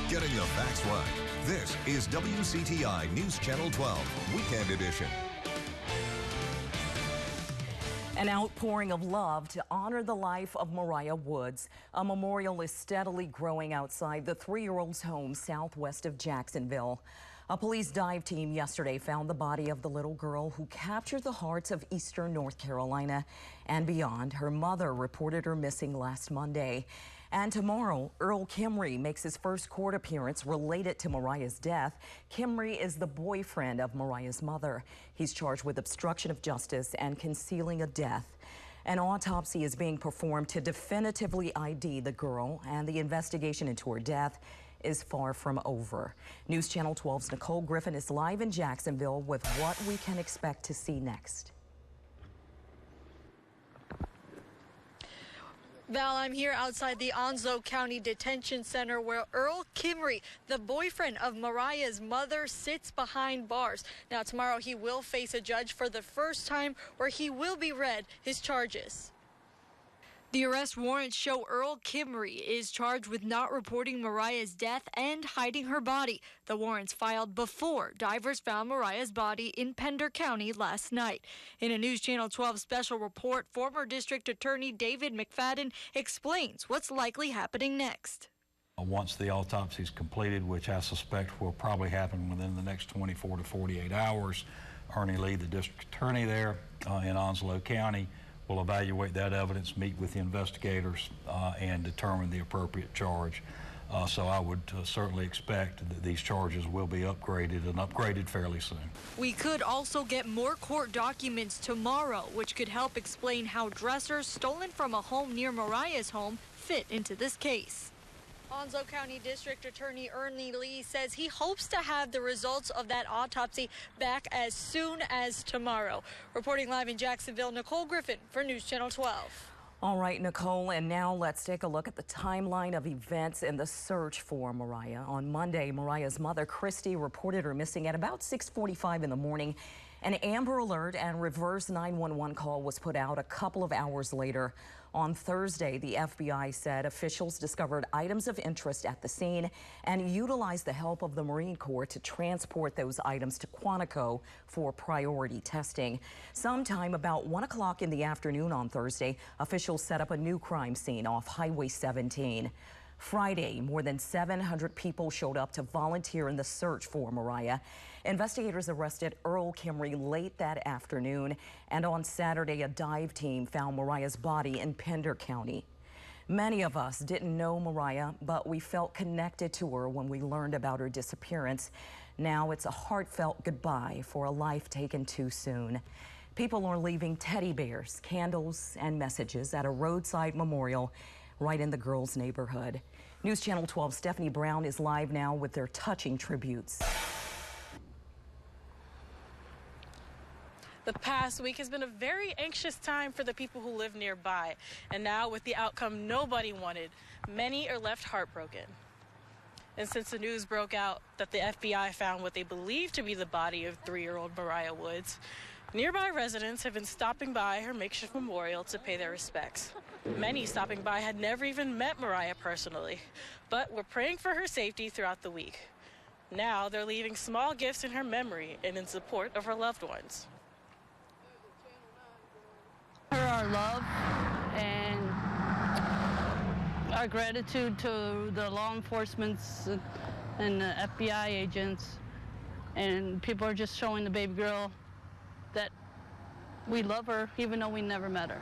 Getting the facts right. This is WCTI News Channel 12, Weekend Edition. An outpouring of love to honor the life of Mariah Woods. A memorial is steadily growing outside the 3-year-old's home southwest of Jacksonville. A police dive team yesterday found the body of the little girl who captured the hearts of eastern North Carolina and beyond. Her mother reported her missing last Monday. And tomorrow, Earl Kimrey makes his first court appearance related to Mariah's death. Kimrey is the boyfriend of Mariah's mother. He's charged with obstruction of justice and concealing a death. An autopsy is being performed to definitively ID the girl, and the investigation into her death is far from over. News Channel 12's Nicole Griffin is live in Jacksonville with what we can expect to see next. Val, I'm here outside the Onslow County Detention Center where Earl Kimrey, the boyfriend of Mariah's mother, sits behind bars. Now, tomorrow he will face a judge for the first time where he will be read his charges. The arrest warrants show Earl Kimrey is charged with not reporting Mariah's death and hiding her body. The warrants filed before divers found Mariah's body in Pender County last night. In a News Channel 12 special report, former District Attorney David McFadden explains what's likely happening next. Once the autopsy is completed, which I suspect will probably happen within the next 24 to 48 hours, Ernie Lee, the district attorney there in Onslow County, will evaluate that evidence, meet with the investigators, and determine the appropriate charge. So I would certainly expect that these charges will be upgraded and upgraded fairly soon. We could also get more court documents tomorrow, which could help explain how dressers stolen from a home near Mariah's home fit into this case. Onslow County District Attorney Ernie Lee says he hopes to have the results of that autopsy back as soon as tomorrow. Reporting live in Jacksonville, Nicole Griffin for News Channel 12. All right, Nicole, and now let's take a look at the timeline of events in the search for Mariah. On Monday, Mariah's mother, Christy, reported her missing at about 6:45 in the morning. An Amber Alert and reverse 911 call was put out a couple of hours later. On Thursday, the FBI said officials discovered items of interest at the scene and utilized the help of the Marine Corps to transport those items to Quantico for priority testing. Sometime about 1 o'clock in the afternoon on Thursday, officials set up a new crime scene off Highway 17. Friday, more than 700 people showed up to volunteer in the search for Mariah. Investigators arrested Earl Kimrey late that afternoon, and on Saturday, a dive team found Mariah's body in Pender County. Many of us didn't know Mariah, but we felt connected to her when we learned about her disappearance. Now it's a heartfelt goodbye for a life taken too soon. People are leaving teddy bears, candles, and messages at a roadside memorial right in the girls' neighborhood. News Channel 12's Stephanie Brown is live now with their touching tributes. The past week has been a very anxious time for the people who live nearby. And now, with the outcome nobody wanted, many are left heartbroken. And since the news broke out that the FBI found what they believe to be the body of 3-year-old Mariah Woods, nearby residents have been stopping by her makeshift memorial to pay their respects. Many stopping by had never even met Mariah personally, but were praying for her safety throughout the week. Now they're leaving small gifts in her memory and in support of her loved ones. Our love and our gratitude to the law enforcement and the FBI agents, and people are just showing the baby girl that we love her even though we never met her.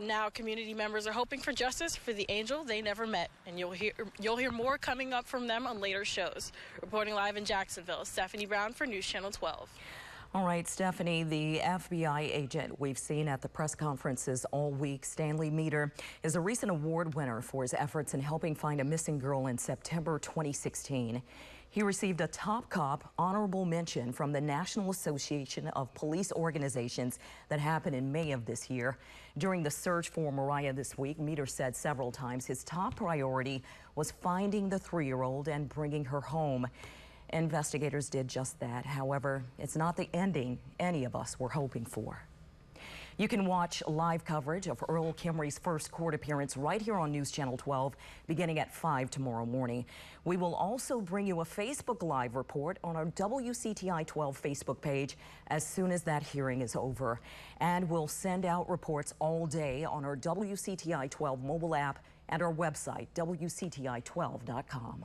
Now community members are hoping for justice for the angel they never met, and you'll hear more coming up from them on later shows. Reporting live in Jacksonville, Stephanie Brown for News Channel 12. All right, Stephanie, the FBI agent we've seen at the press conferences all week, Stanley Meter, is a recent award winner for his efforts in helping find a missing girl in September 2016. He received a Top Cop honorable mention from the National Association of Police Organizations that happened in May of this year. During the search for Mariah this week, Meter said several times his top priority was finding the 3-year-old and bringing her home. Investigators did just that. However, it's not the ending any of us were hoping for. You can watch live coverage of Earl Kimrey's first court appearance right here on News Channel 12 beginning at 5 tomorrow morning. We will also bring you a Facebook Live report on our WCTI 12 Facebook page as soon as that hearing is over. And we'll send out reports all day on our WCTI 12 mobile app and our website, WCTI12.com.